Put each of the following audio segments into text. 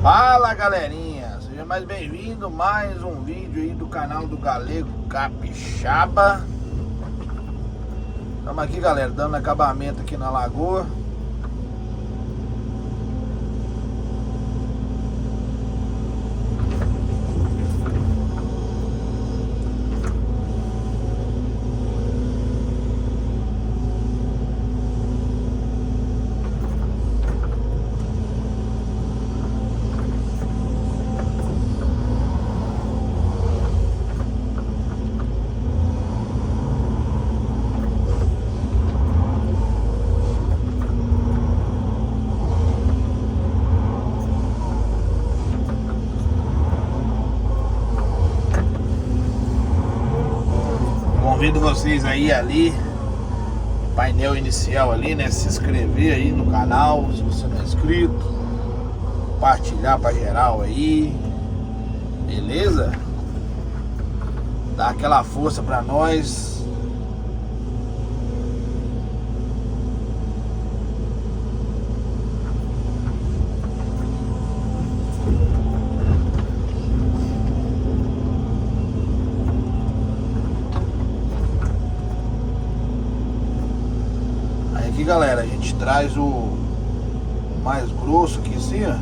Fala galerinha, seja mais bem-vindo mais um vídeo aí do canal do Galego Capixaba. Estamos aqui, galera, dando acabamento aqui na lagoa. Convido vocês aí ali, painel inicial ali, né? Se inscrever aí no canal, se você não é inscrito, compartilhar pra geral aí, beleza? Dá aquela força pra nós. Aqui, galera, a gente traz o mais grosso aqui assim, ó,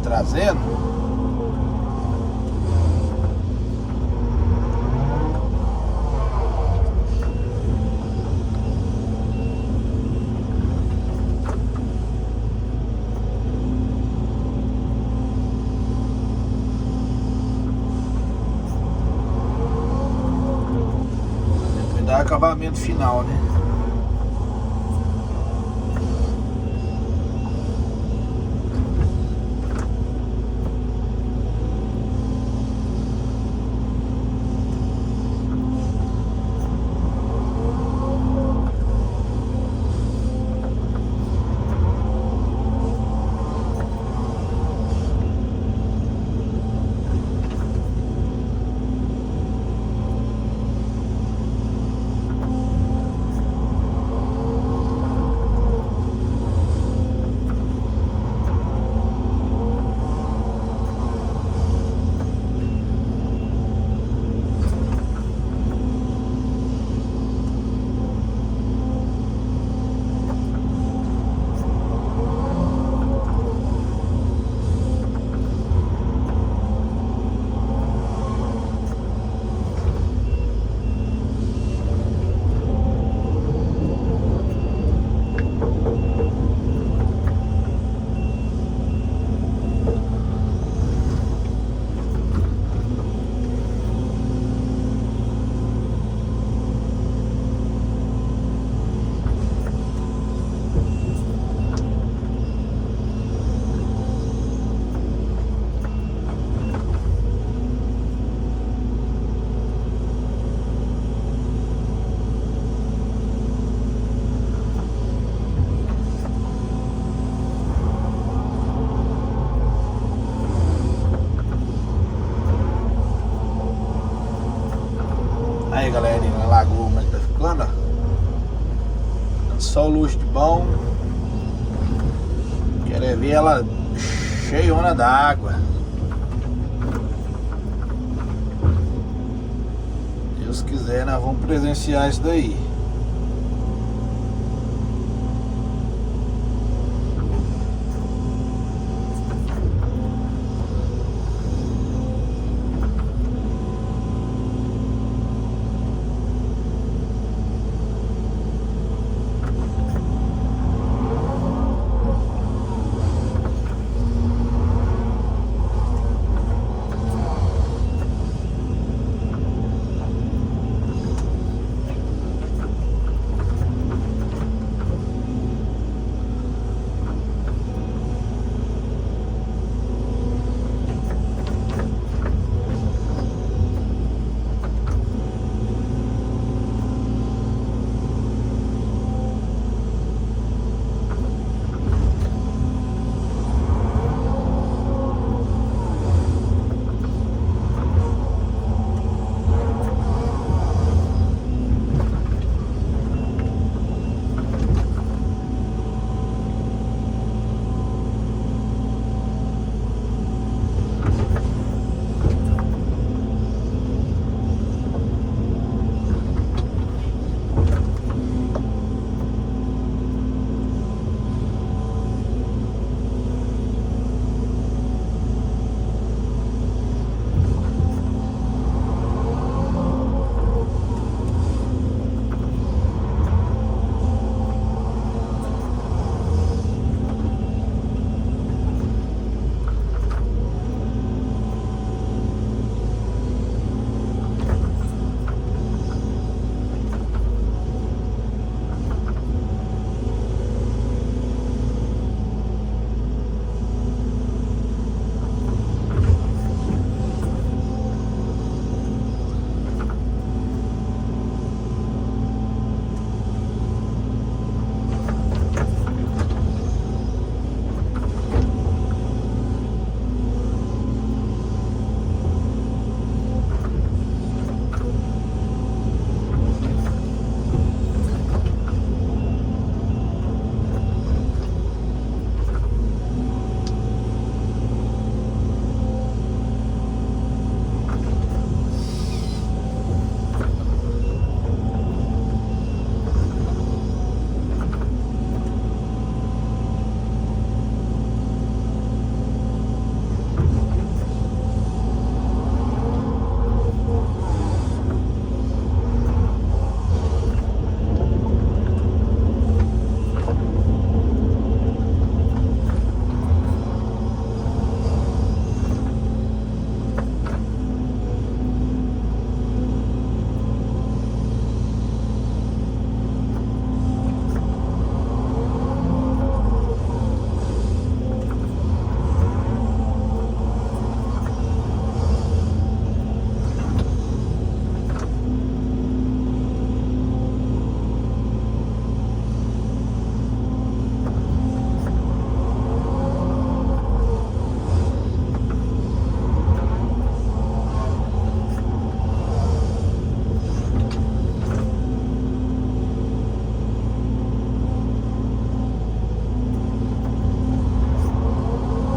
trazendo. Depois dá acabamento final, né? Aí, galerinha, na lagoa como é que tá ficando, ó. Só o luxo de bom. Quero ver ela cheiona d'água. Deus quiser, nós vamos presenciar isso daí.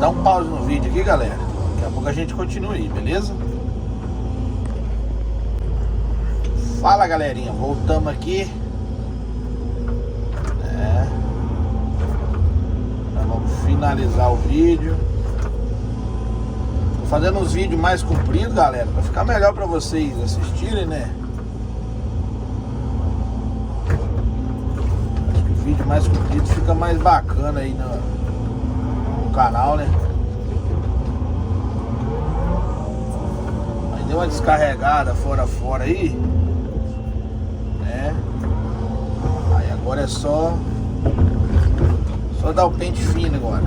dar um pause no vídeo aqui, galera. Daqui a pouco a gente continua aí, beleza? Fala, galerinha, voltamos aqui. Vamos finalizar o vídeo. Tô fazendo uns vídeos mais compridos, galera, pra ficar melhor pra vocês assistirem, né? Acho que o vídeo mais comprido fica mais bacana aí no canal, né? Aí deu uma descarregada fora aí, né? Aí agora é só dar o pente fino agora.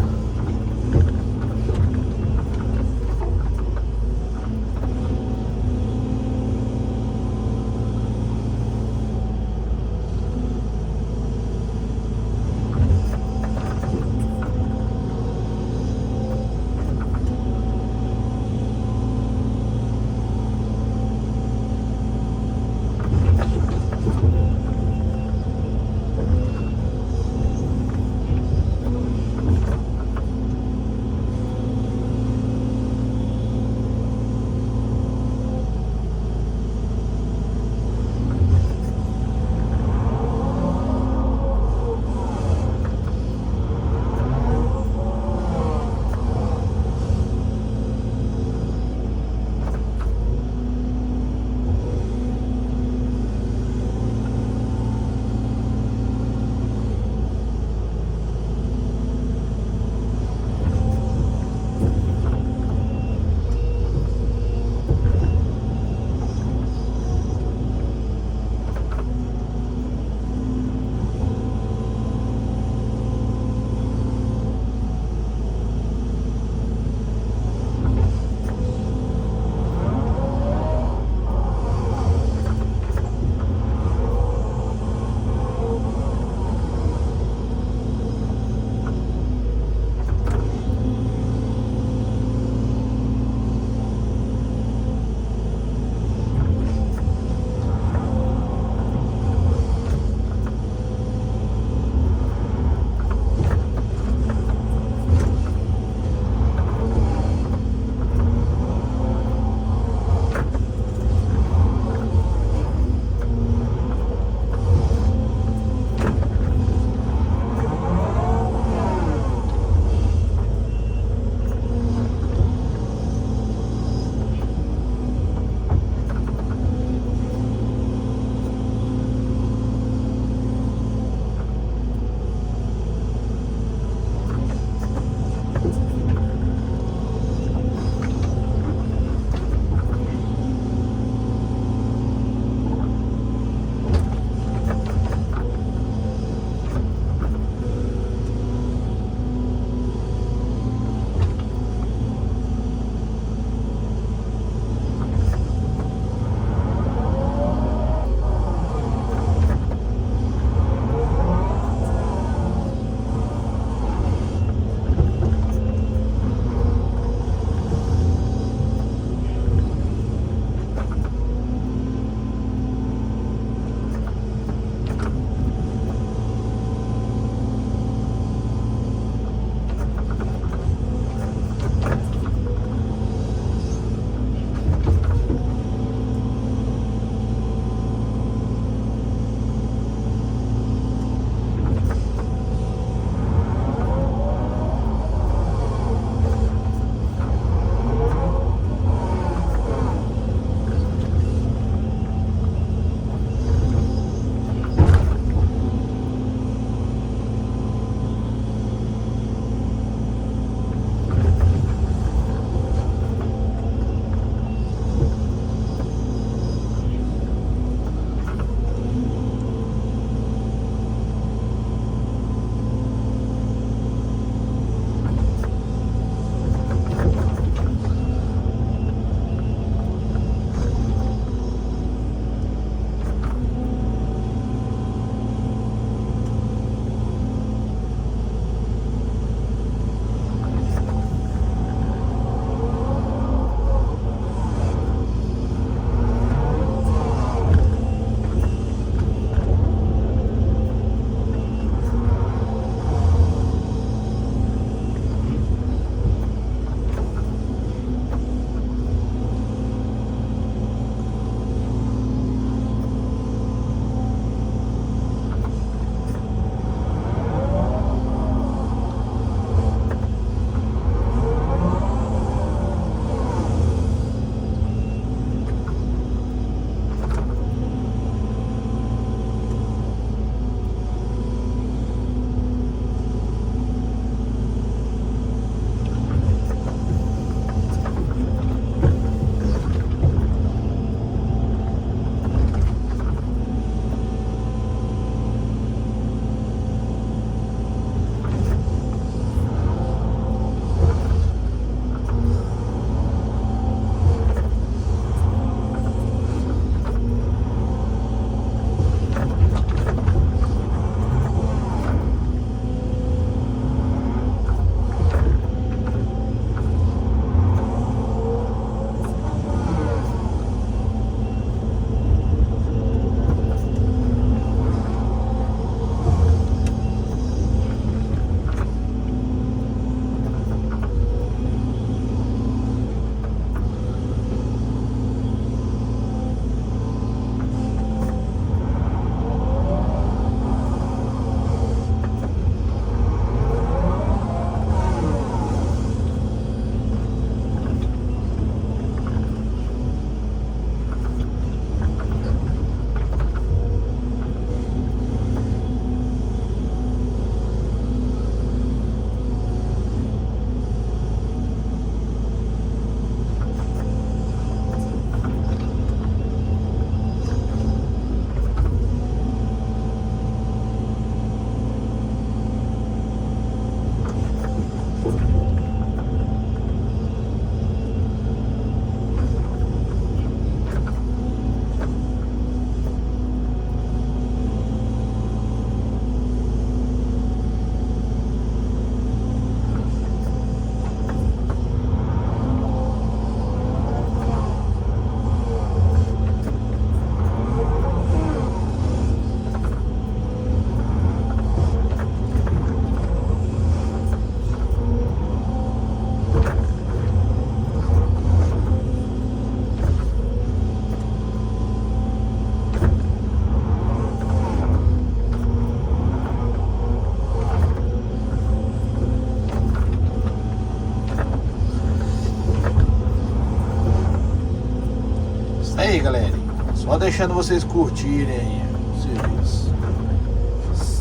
Só deixando vocês curtirem aí o serviço.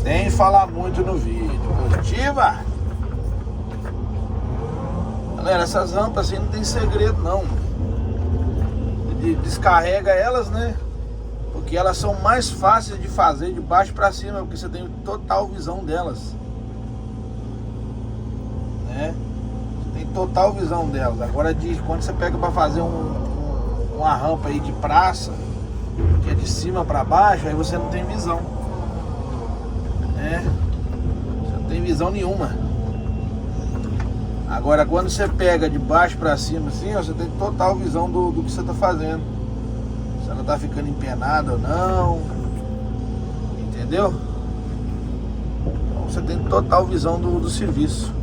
Sem falar muito no vídeo. Positiva! Galera, essas rampas assim não tem segredo não. Descarrega elas, né? Porque elas são mais fáceis de fazer de baixo pra cima, porque você tem total visão delas, né? Você tem total visão delas. Agora quando você pega pra fazer uma rampa aí de praça, que é de cima pra baixo, aí você não tem visão, né? Você não tem visão nenhuma. Agora quando você pega de baixo pra cima assim, ó, você tem total visão do que você tá fazendo. Se ela tá ficando empenada ou não. Entendeu? Então você tem total visão do serviço.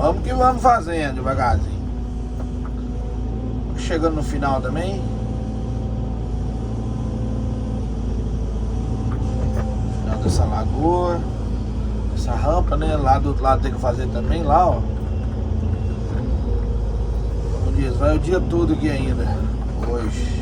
Vamos que vamos fazendo devagarzinho. Chegando no final também. Final dessa lagoa. Essa rampa, né? Lá do outro lado tem que fazer também, lá, ó. Como diz, vai o dia todo aqui ainda. Hoje.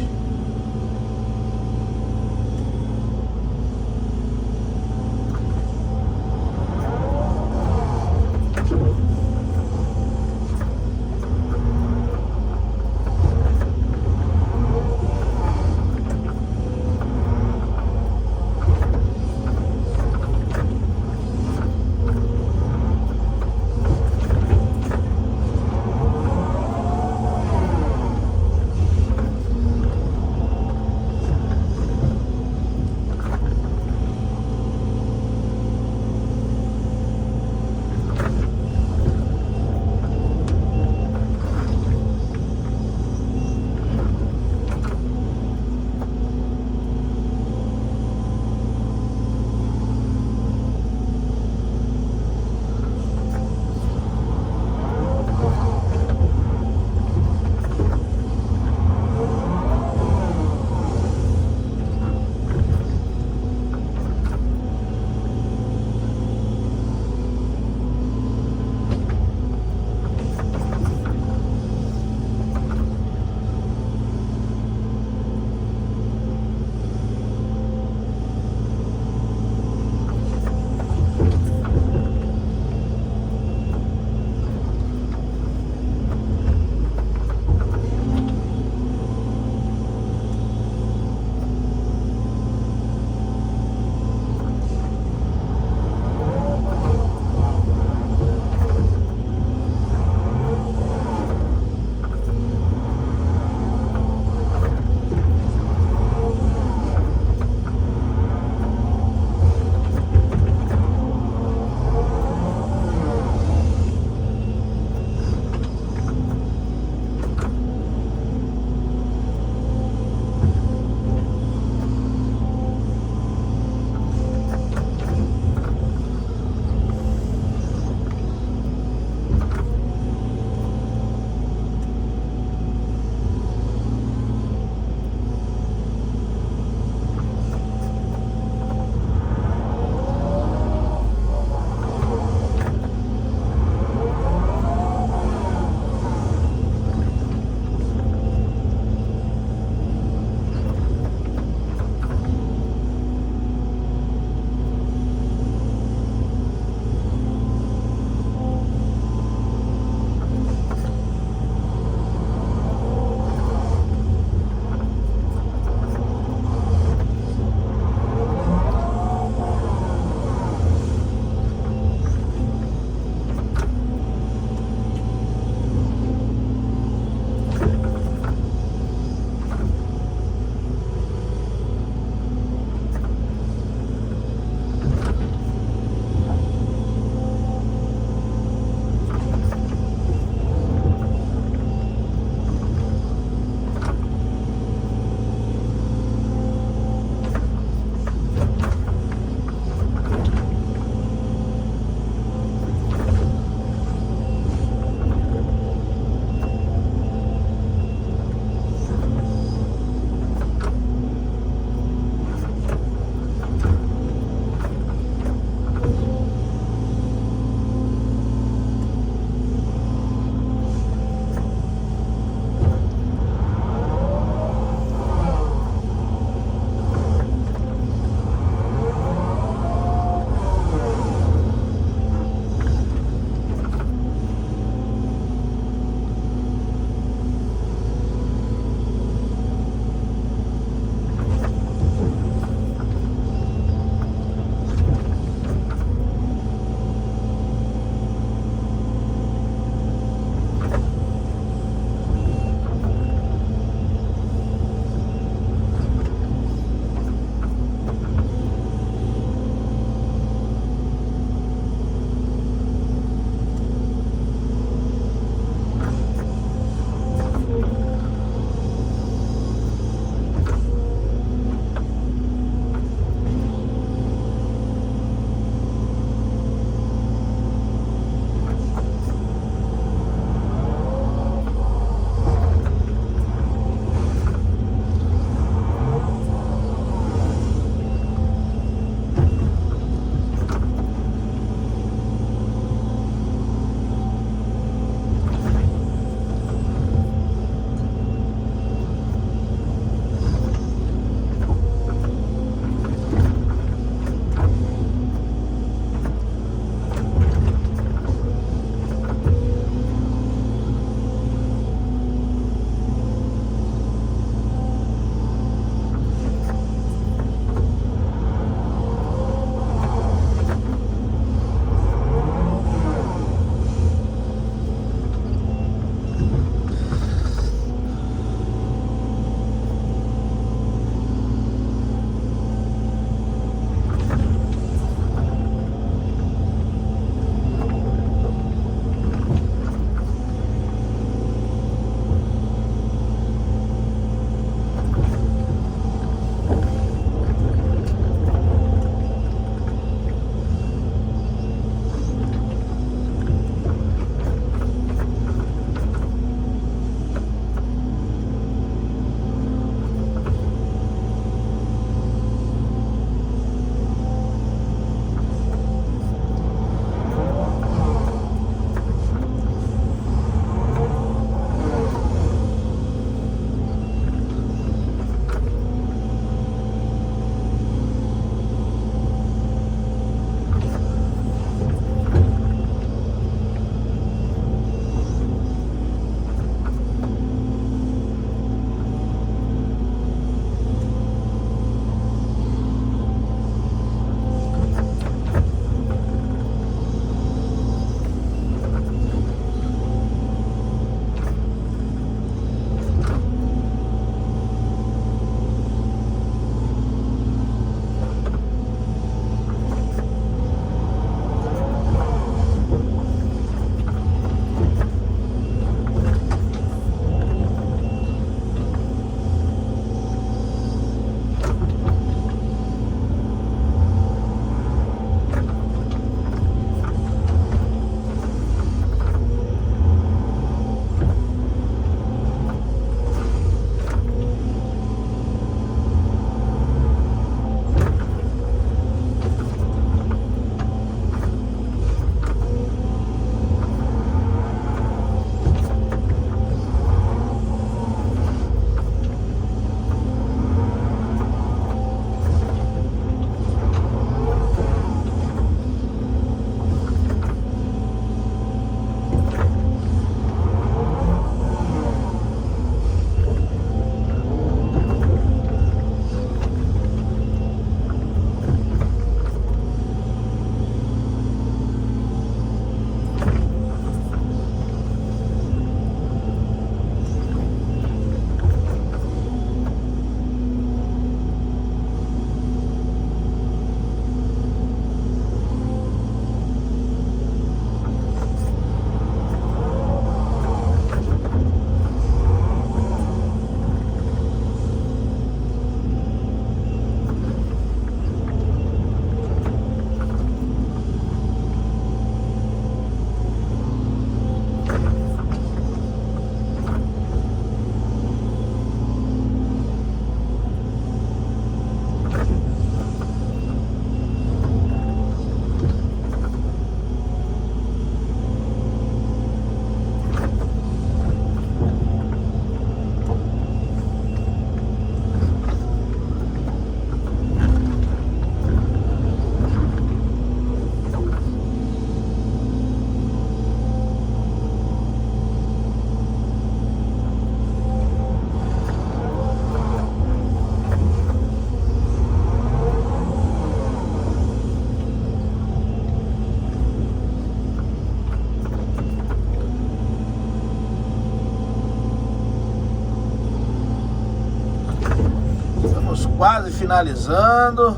Estamos quase finalizando.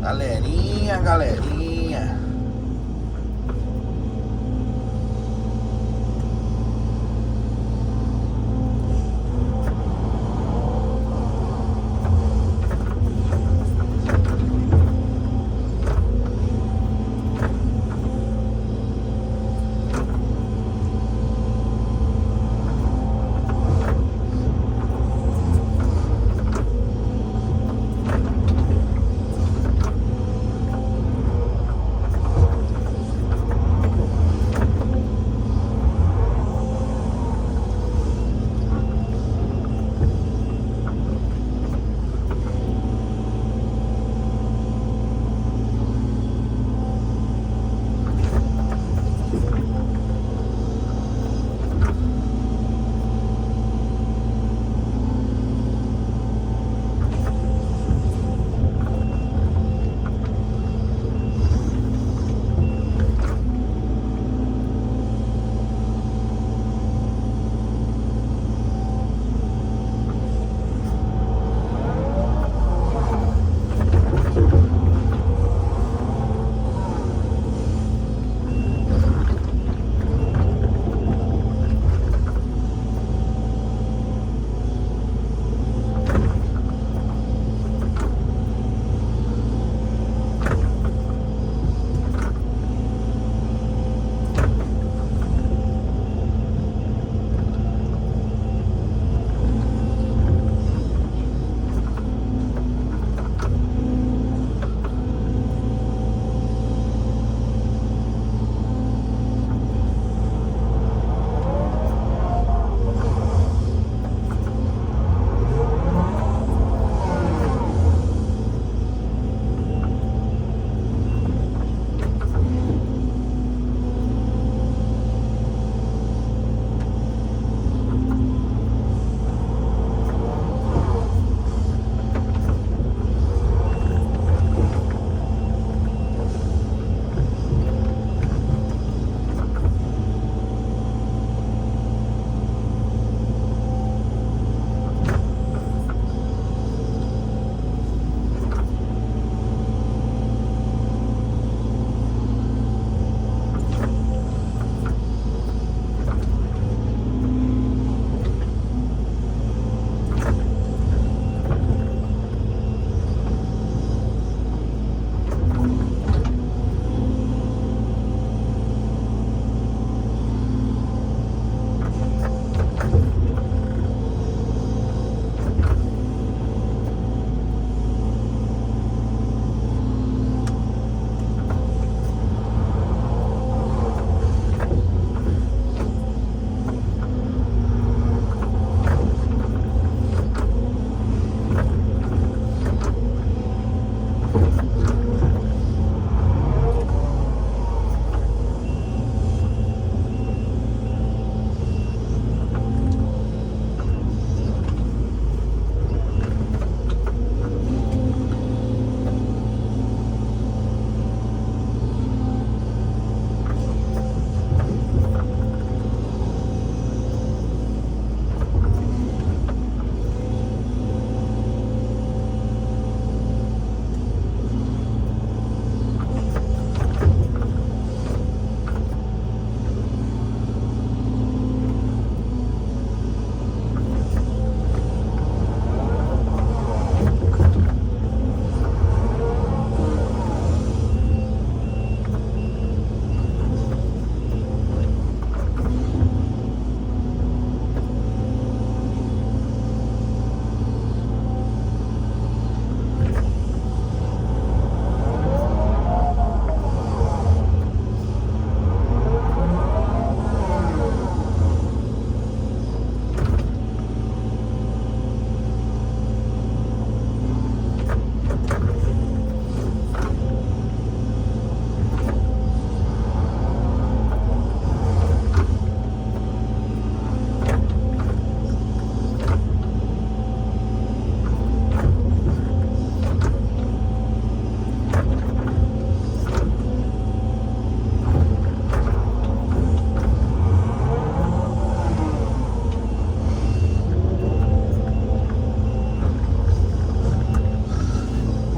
Galerinha, galerinha.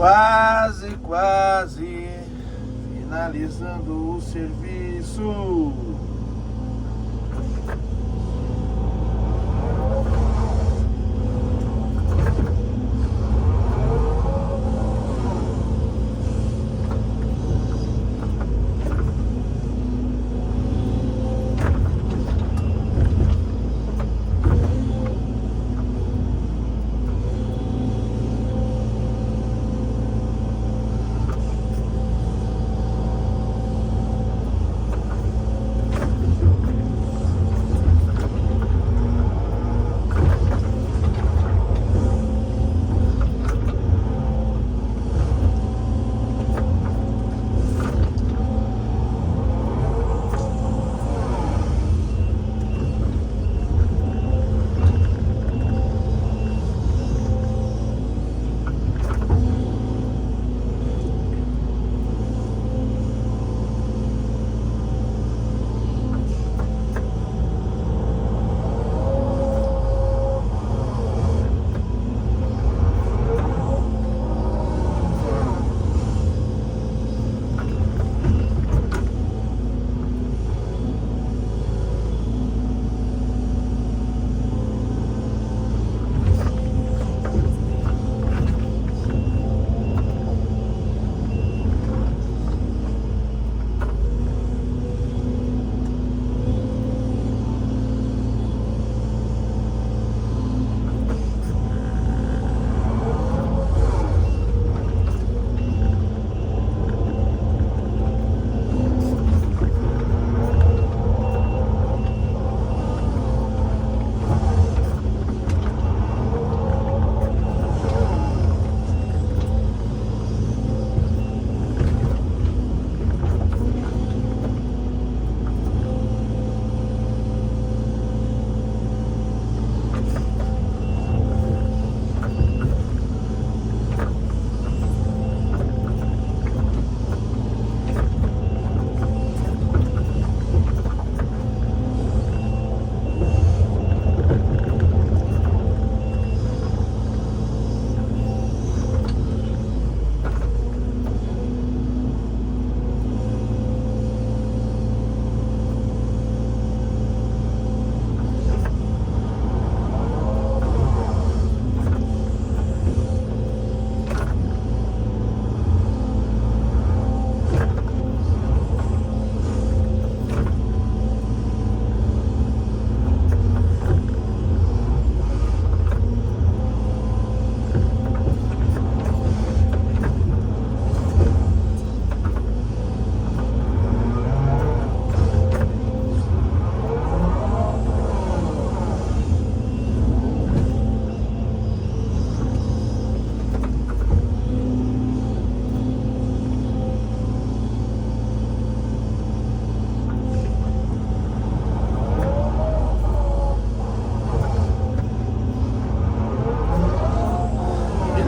Quase finalizando o serviço.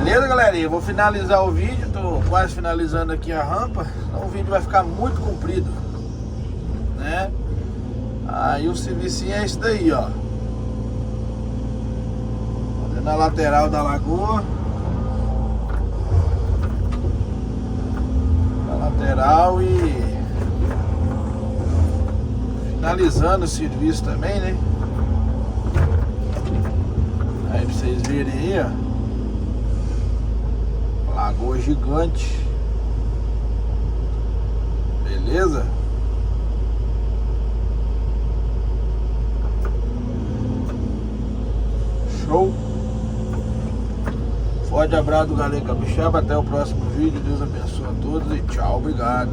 Beleza, galerinha? Eu vou finalizar o vídeo. Tô quase finalizando aqui a rampa. Então o vídeo vai ficar muito comprido, né? Aí o serviço é esse daí, ó. Fazendo a lateral da lagoa. A lateral e finalizando o serviço também, né? Aí pra vocês verem aí, ó. Lagoa gigante. Beleza? Show. Forte abraço do Galera Capixaba. Até o próximo vídeo. Deus abençoe a todos e tchau. Obrigado.